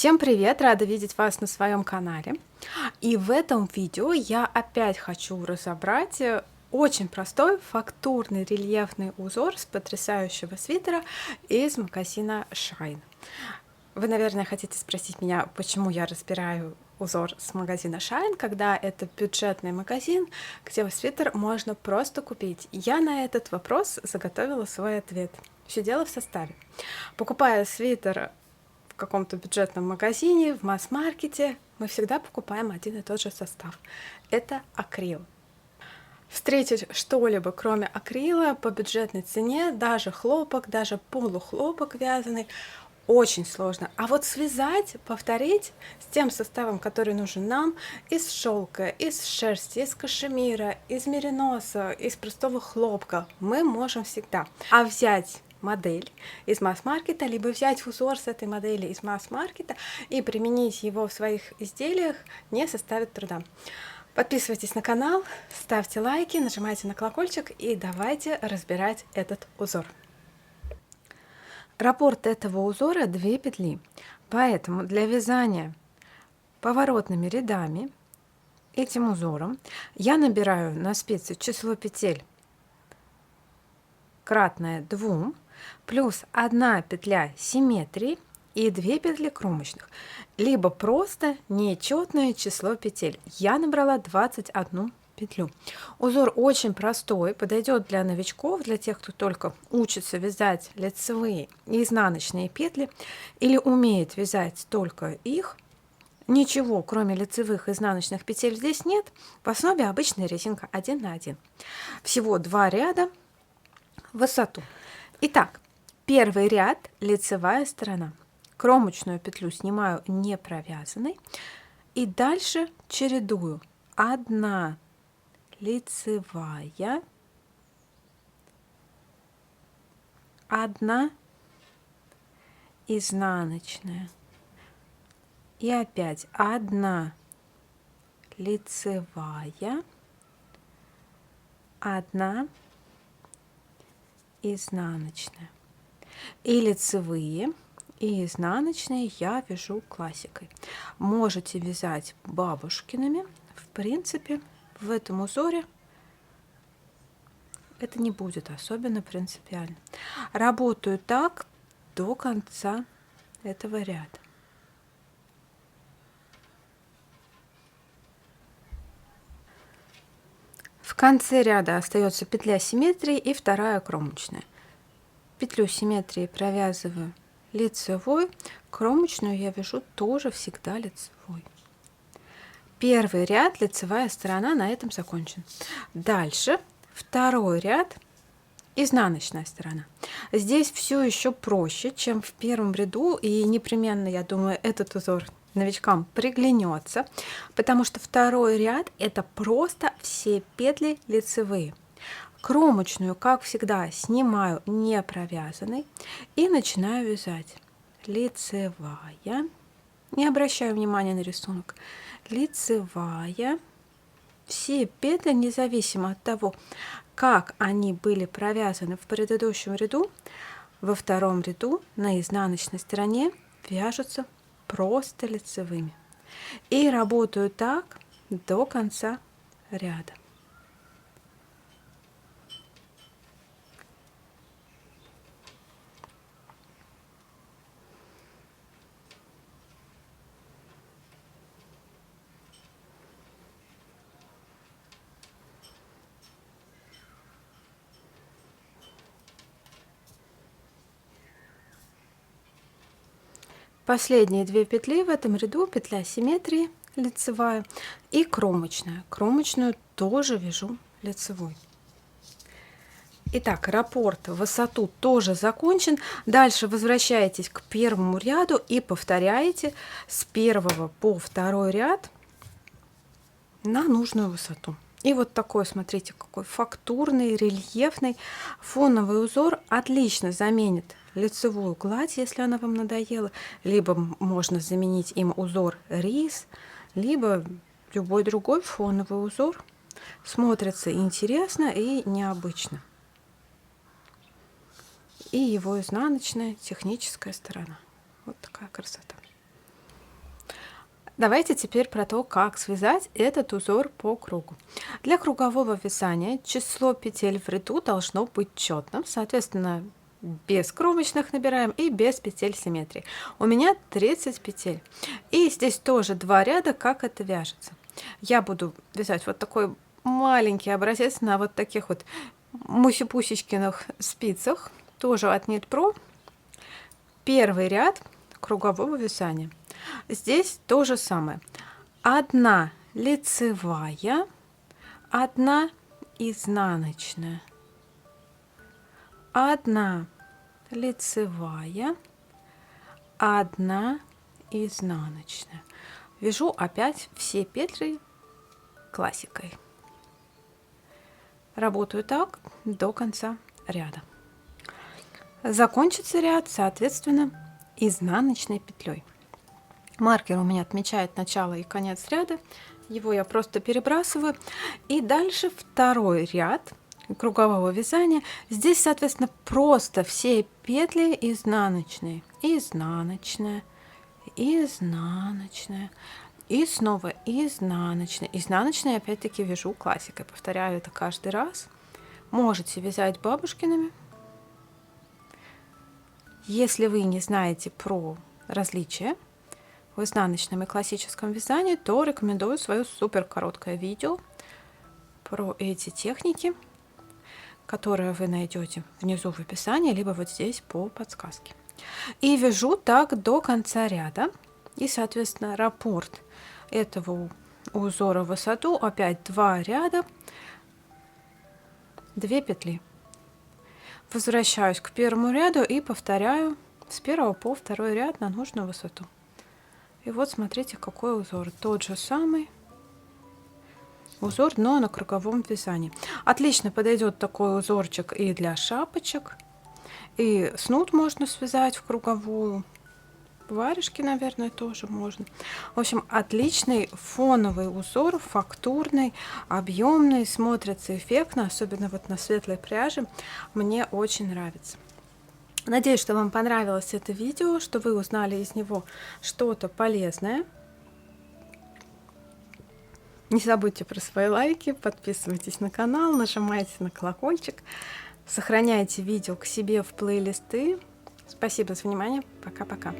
Всем привет! Рада видеть вас на своем канале. И в этом видео я опять хочу разобрать очень простой фактурный рельефный узор с потрясающего свитера из магазина Shine. Вы, наверное, хотите спросить меня, почему я разбираю узор с магазина Shine, когда это бюджетный магазин, где свитер можно просто купить. Я на этот вопрос заготовила свой ответ. Все дело в составе. Покупая свитер в каком-то бюджетном магазине, в масс-маркете, мы всегда покупаем один и тот же состав. Это акрил. Встретить что-либо, кроме акрила, по бюджетной цене, даже хлопок, даже полухлопок вязаный, очень сложно. А вот связать, повторить с тем составом, который нужен нам, из шелка, из шерсти, из кашемира, из мериноса, из простого хлопка, мы можем всегда. А взять модель из масс-маркета, либо взять узор с этой модели из масс-маркета и применить его в своих изделиях не составит труда. Подписывайтесь на канал, ставьте лайки, нажимайте на колокольчик и давайте разбирать этот узор. Раппорт этого узора 2 петли, поэтому для вязания поворотными рядами этим узором я набираю на спице число петель кратное 2, плюс 1 петля симметрии и 2 петли кромочных, либо просто нечетное число петель. Я набрала 21 петлю. Узор очень простой, подойдет для новичков, для тех, кто только учится вязать лицевые и изнаночные петли или умеет вязать только их. Ничего, кроме лицевых и изнаночных петель, здесь нет. В основе обычная резинка 1 на 1. Всего 2 ряда в высоту. Итак, первый ряд – лицевая сторона. Кромочную петлю снимаю не провязанной и дальше чередую 1 лицевая, 1 изнаночная и опять 1 лицевая, 1 изнаночная. И лицевые, и изнаночные я вяжу классикой. Можете вязать бабушкиными. В принципе, в этом узоре это не будет особенно принципиально. Работаю так до конца этого ряда. В конце ряда остается петля симметрии и 2 кромочная. Петлю симметрии провязываю лицевой, кромочную я вяжу тоже всегда лицевой. Первый ряд, лицевая сторона, на этом закончен. Дальше второй ряд, изнаночная сторона. Здесь все еще проще, чем в первом ряду, и непременно, я думаю, этот узор новичкам приглянется, потому что второй ряд это просто все петли лицевые. Кромочную, как всегда, снимаю не провязанной и начинаю вязать. Лицевая, не обращаю внимания на рисунок, лицевая, все петли, независимо от того, как они были провязаны в предыдущем ряду, во втором ряду на изнаночной стороне вяжутся просто лицевыми. И работаю так до конца ряда. Последние 2 петли в этом ряду, петля симметрии лицевая и кромочная. Кромочную тоже вяжу лицевой. Итак, раппорт в высоту тоже закончен. Дальше возвращаетесь к первому ряду и повторяете с 1 по 2 ряд на нужную высоту. И вот такой, смотрите, какой фактурный, рельефный фоновый узор отлично заменит лицевую гладь, если она вам надоела, либо можно заменить им узор рис, либо любой другой фоновый узор. Смотрится интересно и необычно. И его изнаночная техническая сторона. Вот такая красота. Давайте теперь про то, как связать этот узор по кругу. Для кругового вязания число петель в ряду должно быть четным, соответственно, без кромочных набираем и без петель симметрии. У меня 30 петель. И здесь тоже 2 ряда, как это вяжется. Я буду вязать вот такой маленький образец на вот таких вот муси-пусечкиных спицах, тоже от Knit Pro. Первый ряд кругового вязания. Здесь то же самое. 1 лицевая, 1 изнаночная, 1 лицевая, 1 изнаночная. Вяжу опять все петли классикой. Работаю так до конца ряда. Закончится ряд, соответственно, изнаночной петлей. Маркер у меня отмечает начало и конец ряда, его я просто перебрасываю. И дальше второй ряд кругового вязания. Здесь, соответственно, просто все петли изнаночные, изнаночная, изнаночная и снова изнаночная. Изнаночная опять-таки вяжу классикой, повторяю это каждый раз. Можете вязать бабушкиными. Если вы не знаете про различия в изнаночном и классическом вязании, то рекомендую свое супер короткое видео про эти техники, которые вы найдете внизу в описании, либо вот здесь по подсказке. И вяжу так до конца ряда. И, соответственно, раппорт этого узора в высоту опять 2 ряда, 2 петли. Возвращаюсь к первому ряду и повторяю с 1 по 2 ряд на нужную высоту. И вот смотрите, какой узор. Тот же самый узор, но на круговом вязании. Отлично подойдет такой узорчик и для шапочек. И снуд можно связать в круговую. Варежки, наверное, тоже можно. В общем, отличный фоновый узор, фактурный, объемный, смотрится эффектно, особенно вот на светлой пряже. Мне очень нравится. Надеюсь, что вам понравилось это видео, что вы узнали из него что-то полезное. Не забудьте про свои лайки, подписывайтесь на канал, нажимайте на колокольчик, сохраняйте видео к себе в плейлисты. Спасибо за внимание. Пока-пока.